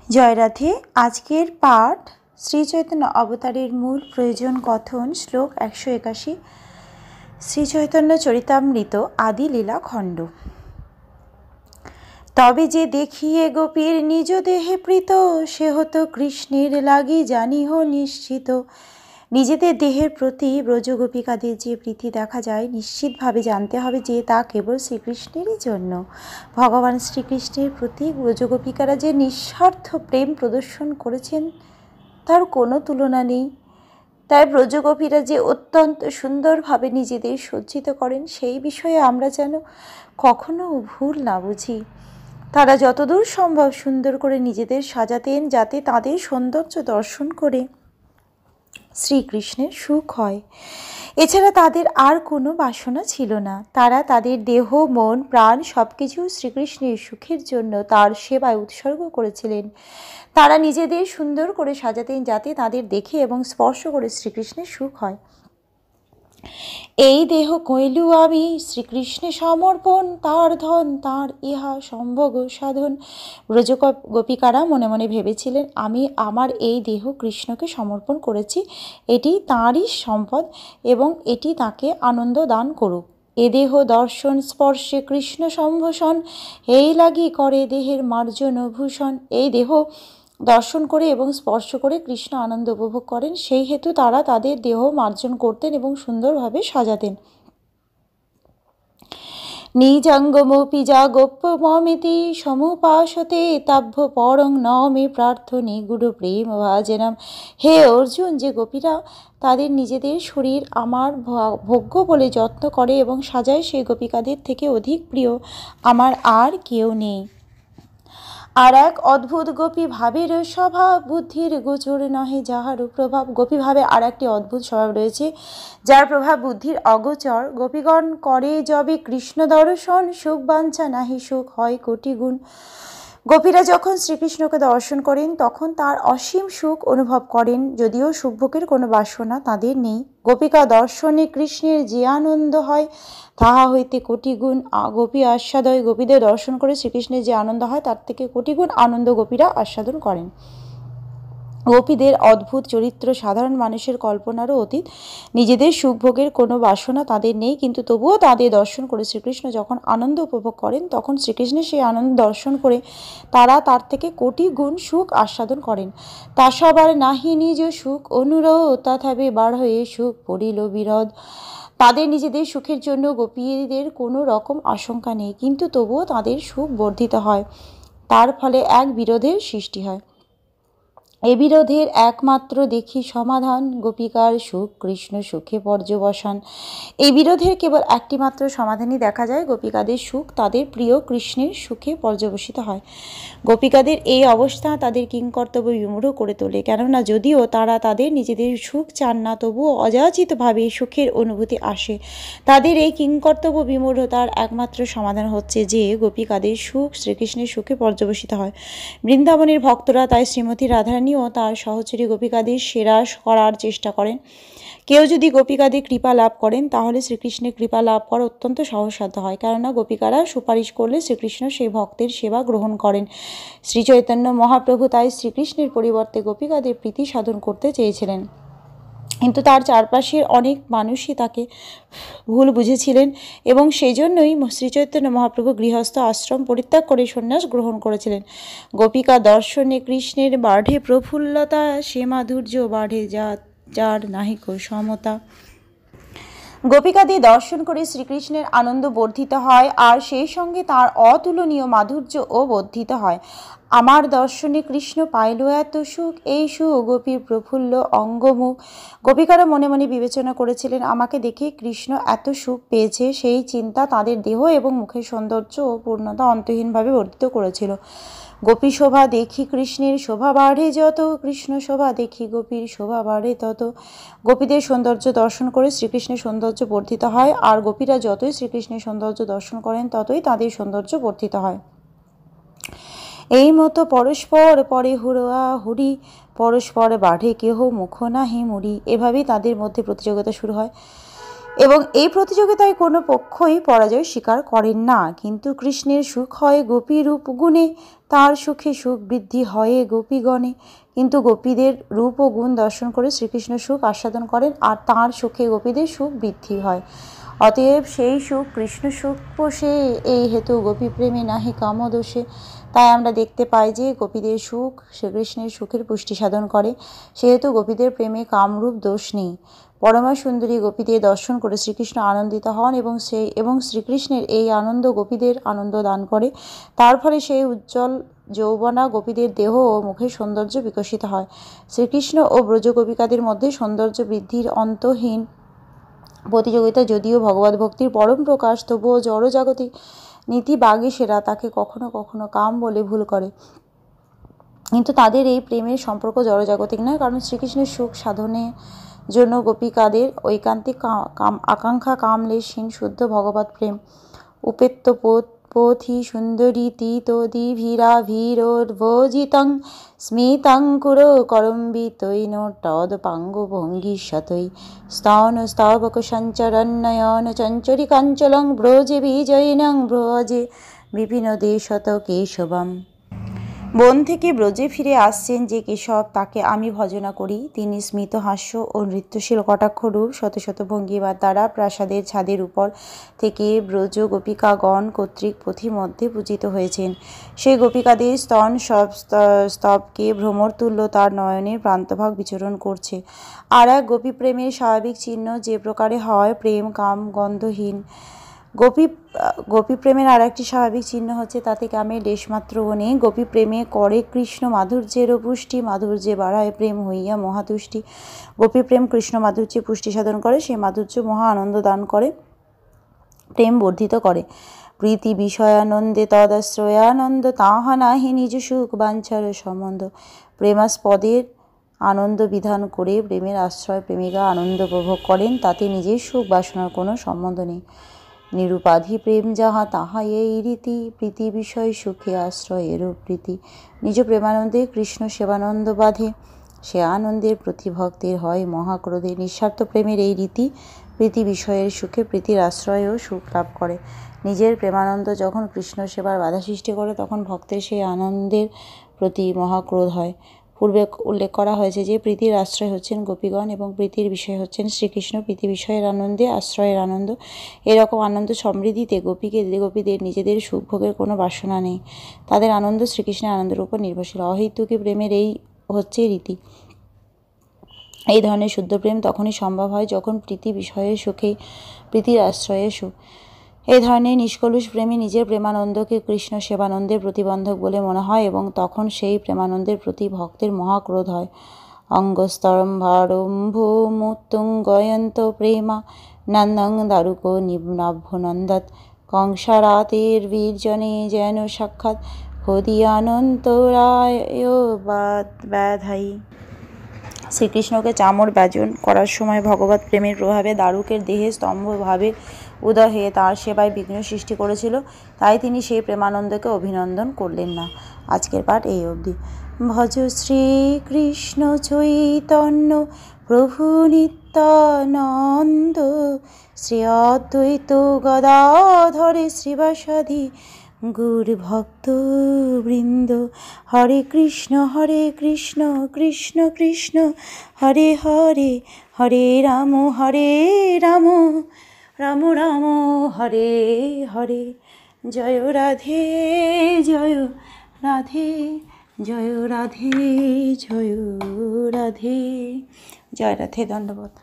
জয় রাধে। আজকের পাঠ শ্রী চৈতন্য অবতারের মূল প্রয়োজন কথন শ্লোক 181 শ্রী চৈতন্য চরিতামৃত আদি লীলা খণ্ড। তবে যে দেখিয়ে গোপীর নিজ দেহে প্রীত, সে হতো কৃষ্ণের লাগি জানিহ নিশ্চিত। নিজেদের দেহের প্রতি ব্রজগোপিকাদের যে প্রীতি দেখা যায়, নিশ্চিতভাবে জানতে হবে যে তা কেবল শ্রীকৃষ্ণেরই জন্য। ভগবান শ্রীকৃষ্ণের প্রতি ব্রজগোপিকারা যে নিঃস্বার্থ প্রেম প্রদর্শন করেছেন তার কোনো তুলনা নেই। তাই ব্রজগোপীরা যে অত্যন্ত সুন্দরভাবে নিজেদের সজ্জিত করেন, সেই বিষয়ে আমরা যেন কখনো ভুল না বুঝি। তারা যতদূর সম্ভব সুন্দর করে নিজেদের সাজাতেন, যাতে তাদের সৌন্দর্য দর্শন করে শ্রীকৃষ্ণের সুখ হয়। এছাড়া তাদের আর কোনো বাসনা ছিল না। তারা তাদের দেহ, মন, প্রাণ সবকিছু শ্রীকৃষ্ণের সুখের জন্য তার সেবায় উৎসর্গ করেছিলেন। তারা নিজেদের সুন্দর করে সাজাতেন, যাতে তাদের দেখে এবং স্পর্শ করে শ্রীকৃষ্ণের সুখ হয়। এই দেহ কইলু আমি শ্রীকৃষ্ণে সমর্পণ, তার ধন তার ইহা সম্ভোগ সাধন। ব্রজ গোপিকারা মনে মনে ভেবেছিলেন, আমি আমার এই দেহ কৃষ্ণকে সমর্পণ করেছি, এটি তাঁরই সম্পদ এবং এটি তাকে আনন্দ দান করুক। এ দেহ দর্শন স্পর্শে কৃষ্ণ সম্ভাষণ, এই লাগি করে দেহের মার্জন ভূষণ। এই দেহ দর্শন করে এবং স্পর্শ করে কৃষ্ণ আনন্দ উপভোগ করেন, সেই হেতু তারা তাদের দেহ মার্জন করতেন এবং সুন্দরভাবে সাজাতেন। নিজাঙ্গমপি যা গোপ্য মমিতি সমুপাসতে তাভ্য পরং নমে প্রার্থনী গুরু প্রেম ভাজনাম। হে অর্জুন, যে গোপীরা তাদের নিজেদের শরীর আমার ভোগ্য বলে যত্ন করে এবং সাজায়, সেই গোপিকাদের থেকে অধিক প্রিয় আমার আর কেউ নেই। আর এক অদ্ভুত গোপী ভাবের স্বভাব, বুদ্ধির গোচর নহে যাহার প্রভাব। গোপী ভাবে আর একটি অদ্ভুত স্বভাব রয়েছে, যার প্রভাব বুদ্ধির অগোচর। গোপীগণ করে যবে কৃষ্ণ দর্শন, সুখ বাঞ্ছা নাহি সুখ হয় কোটি গুণ। গোপীরা যখন শ্রীকৃষ্ণকে দর্শন করেন তখন তার অসীম সুখ অনুভব করেন, যদিও সুখভোগের কোনো বাসনা তাদের নেই। গোপিকা দর্শনে কৃষ্ণের যে আনন্দ হয়, তাহা হইতে কোটি গুণ গোপী আস্বাদয়। গোপীদের দর্শন করে শ্রীকৃষ্ণের যে আনন্দ হয়, তার থেকে কোটি গুণ আনন্দ গোপীরা আস্বাদন করেন। গোপীদের অদ্ভুত চরিত্র সাধারণ মানুষের কল্পনারও অতীত। নিজেদের সুখভোগের কোনো বাসনা তাদের নেই, কিন্তু তবুও তাদের দর্শন করে শ্রীকৃষ্ণ যখন আনন্দ উপভোগ করেন, তখন শ্রীকৃষ্ণের সেই আনন্দ দর্শন করে তারা তার থেকে কোটি গুণ সুখ আস্বাদন করেন। তা সবার নাহি নিজ সুখ অনুরোধ, তথাপি বাড়য়ে সুখ পড়িল বিরোধ। তাদের নিজেদের সুখের জন্য গোপীদের কোনো রকম আশঙ্কা নেই, কিন্তু তবুও তাদের সুখ বর্ধিত হয়। তার ফলে এক বিরোধের সৃষ্টি হয়। এ বিরোধের একমাত্র দেখি সমাধান, গোপিকার সুখ কৃষ্ণ সুখে পর্যবসান। এই বিরোধের কেবল একটি মাত্র সমাধানই দেখা যায়, গোপিকাদের সুখ তাদের প্রিয় কৃষ্ণের সুখে পর্যবসিত হয়। গোপিকাদের এই অবস্থা তাদের কিংকর্তব্য বিমূঢ় করে তোলে, কেননা যদিও তারা তাদের নিজেদের সুখ চান না, তবুও অযাচিতভাবে সুখের অনুভূতি আসে। তাদের এই কিংকর্তব্য বিমূঢ়তার একমাত্র সমাধান হচ্ছে যে গোপিকাদের সুখ শ্রীকৃষ্ণের সুখে পর্যবসিত হয়। বৃন্দাবনের ভক্তরা তাই শ্রীমতী রাধারানী ও তার সহচরী গোপিকাদের সেরা করার চেষ্টা করেন। কেউ যদি গোপিকাদের কৃপা লাভ করেন, তাহলে শ্রীকৃষ্ণের কৃপা লাভ করা অত্যন্ত সহজসাধ্য হয়, কেননা গোপিকারা সুপারিশ করলে শ্রীকৃষ্ণ সেই ভক্তের সেবা গ্রহণ করেন। শ্রী চৈতন্য মহাপ্রভু তাই শ্রীকৃষ্ণের পরিবর্তে গোপিকাদের প্রীতি সাধন করতে চেয়েছিলেন, কিন্তু তার চারপাশের অনেক মানুষই তাকে ভুল বুঝেছিলেন এবং সেই জন্যই শ্রীচৈতন্য মহাপ্রভু গৃহস্থ আশ্রম পরিত্যাগ করে সন্ন্যাস গ্রহণ করেছিলেন। গোপিকা দর্শনে কৃষ্ণের বাঢ়ে প্রফুল্লতা, সে মাধুর্য বাঢ়ে যার নাহিক সমতা। গোপিকাদের দর্শন করে শ্রীকৃষ্ণের আনন্দ বর্ধিত হয়, আর সেই সঙ্গে তার অতুলনীয় মাধুর্যও বর্ধিত হয়। আমার দর্শনে কৃষ্ণ পাইল এত সুখ, এই সুখ গোপীর প্রফুল্ল অঙ্গমুখ। গোপিকারা মনে মনে বিবেচনা করেছিলেন, আমাকে দেখে কৃষ্ণ এত সুখ পেয়েছে। সেই চিন্তা তাদের দেহ এবং মুখের সৌন্দর্য ও পূর্ণতা অন্তহীনভাবে বর্ধিত করেছিল। গোপী শোভা দেখি কৃষ্ণের শোভা বাড়ে যত, কৃষ্ণ শোভা দেখি গোপীর শোভা বাড়ে তত। গোপীদের সৌন্দর্য দর্শন করে শ্রীকৃষ্ণের সৌন্দর্য বর্ধিত হয়, আর গোপীরা যতই শ্রীকৃষ্ণের সৌন্দর্য দর্শন করেন ততই তাদের সৌন্দর্য বর্ধিত হয়। এই মতো পরস্পর পরে হুড়া হুড়ি, পরস্পর বাঢ়ে কেহ মুখ নাহি মুড়ি। এভাবেই তাদের মধ্যে প্রতিযোগিতা শুরু হয়। এবং এই প্রতিযোগিতায় কোনো পক্ষই পরাজয় স্বীকার করেন না। কিন্তু কৃষ্ণের সুখ হয় গোপী রূপ গুণে, তার সুখে সুখ বৃদ্ধি হয় গোপীগণে। কিন্তু গোপীদের রূপ ও গুণ দর্শন করে শ্রীকৃষ্ণ সুখ আস্বাদন করেন, আর তাঁর সুখে গোপীদের সুখ বৃদ্ধি হয়। অতএব সেই সুখ কৃষ্ণ সুখ পোষে, এই হেতু গোপী প্রেমে নাহি কামদোষে। তাই আমরা দেখতে পাই যে গোপীদের সুখ শ্রীকৃষ্ণের সুখের পুষ্টি সাধন করে, সেহেতু গোপীদের প্রেমে কামরূপ দোষ নেই। পরমা সুন্দরী গোপীদের দর্শন করে শ্রীকৃষ্ণ আনন্দিত হন এবং শ্রীকৃষ্ণের এই আনন্দ গোপীদের আনন্দ দান করে। তার ফলে সেই উজ্জ্বল যৌবনা গোপীদের দেহ ও মুখের সৌন্দর্য বিকশিত হয়। শ্রীকৃষ্ণ ও ব্রজ গোপিকাদের মধ্যে সৌন্দর্য বৃদ্ধির অন্তহীন প্রতিযোগিতা যদিও ভগবত ভক্তির পরম প্রকাশ, তবুও জড়জাগতিক নীতি বাগীশেরা তাকে কখনো কখনো কাম বলে ভুল করে। কিন্তু তাদের এই প্রেমের সম্পর্ক জড়জাগতিক নয়, কারণ শ্রীকৃষ্ণের সুখ সাধনের জন্য গোপিকাদের ঐকান্তিক আকাঙ্ক্ষা কামলেশহীন শুদ্ধ ভগবত প্রেম। উপেত্য পোথি সুন্দরী তিতোদিভিরাভিরোর্ভোজিতং স্মিতাঙ্কুর করম্বিতৈন তদপাঙ্গভঙ্গিশতৈ স্তনস্তবক সঞ্চরন্নয়ন চঞ্চরিকাঞ্চলং ব্রজে বিজয়িনং ব্রজে বিপিনদেশত কেশবম। বন থেকে ব্রজে ফিরে আসছেন যে কেশব, তাকে আমি ভজনা করি। তিনি স্মিত হাস্য ও নৃত্যশীল কটাক্ষ রূপ শত শত ভঙ্গিমার দ্বারা প্রাসাদের ছাদের উপর থেকে ব্রজ গোপিকাগণ কর্তৃক পথিমধ্যে পূজিত হয়েছেন। সেই গোপিকাদের স্তন স্তবকে ভ্রমরতুল্য তার নয়নের প্রান্তভাগ বিচরণ করছে। আর এক গোপী প্রেমের স্বাভাবিক চিহ্ন যে প্রকারে হয় প্রেম কাম গন্ধহীন। গোপী প্রেমের আর একটি স্বাভাবিক চিহ্ন হচ্ছে তাতে কামের লেশমাত্রও নেই। গোপী প্রেমে করে কৃষ্ণ মাধুর্যেরও পুষ্টি, মাধুর্যে বাড়ায় প্রেম হইয়া মহাতুষ্টি। গোপী প্রেম কৃষ্ণ মাধুর্যে পুষ্টি সাধন করে, সেই মাধুর্য মহা আনন্দ দান করে, প্রেম বর্ধিত করে। প্রীতি বিষয়ানন্দে তদাশ্রয়ানন্দ, তাহা নাহি নিজ সুখ বাঞ্ছার সম্বন্ধ। প্রেমাস্পদের আনন্দ বিধান করে প্রেমের আশ্রয় প্রেমিকা আনন্দ উপভোগ করেন, তাতে নিজের সুখ বাসনার কোনো সম্বন্ধ নেই। নিরুপাধি প্রেম যাহা তাহা এই রীতি, প্রীতি বিষয় সুখে আশ্রয়েরও প্রীতি। নিজ প্রেমানন্দে কৃষ্ণ সেবানন্দ বাধে, সে আনন্দের প্রতি ভক্তের হয় মহাক্রোধে। নিঃস্বার্থ প্রেমের এই রীতি প্রীতি বিষয়ের সুখে প্রীতির আশ্রয় ও সুখ লাভ করে। নিজের প্রেমানন্দ যখন কৃষ্ণ সেবার বাধা সৃষ্টি করে, তখন ভক্তের সেই আনন্দের প্রতি মহাক্রোধ হয়। পূর্বে উল্লেখ করা হয়েছে যে প্রীতির আশ্রয় হচ্ছেন গোপীগণ এবং প্রীতির বিষয় হচ্ছেন শ্রীকৃষ্ণ। প্রীতি বিষয়ের আনন্দে আশ্রয়ের আনন্দ, এরকম আনন্দ সমৃদ্ধিতে গোপীদের নিজেদের সুখভোগের কোনো বাসনা নেই। তাদের আনন্দ শ্রীকৃষ্ণের আনন্দের উপর নির্ভরশীল। অহৈতুকী প্রেমের এই হচ্ছে রীতি। এই ধরনের শুদ্ধ প্রেম তখনই সম্ভব হয় যখন প্রীতি বিষয়ের সুখেই প্রীতির আশ্রয়ে সুখ। এই ধরনের নিষ্কলুষ প্রেমে নিজের প্রেমানন্দকে কৃষ্ণ সেবানন্দের প্রতিবন্ধক বলে মনে হয় এবং তখন সেই প্রেমানন্দের প্রতি ভক্তের মহাক্রোধ হয়। অঙ্গস্তরম্ভারম্ভোমুত্তুঙ্গয়ন্ত প্রেমা নন্দং দারুকো নাভ্যনন্দাৎ কংসারাতের বীর্জনে যেন সাক্ষাৎ হদিয়ানন্তরায় ব্যাধাই। শ্রীকৃষ্ণকে চামর ব্যজন করার সময় ভগবত প্রেমের প্রভাবে দারুকের দেহে স্তম্ভভাবের উদয় হয়ে তাঁর সেবায় বিঘ্ন সৃষ্টি করেছিল, তাই তিনি সেই প্রেমানন্দকে অভিনন্দন করলেন না। আজকের পাঠ এই অবধি। ভজ শ্রীকৃষ্ণ চৈতন্য প্রভু নিত্যানন্দ, শ্রী অদ্বৈত গদাধরে শ্রীবাসাদি গৌর ভক্ত বৃন্দ। হরে কৃষ্ণ কৃষ্ণ কৃষ্ণ হরে হরে, হরে রাম রাম রাম হরে হরে। জয় রাধে জয় রাধে, জয় রাধে জয় রাধে। জয় রাধে। ধন্যবাদ।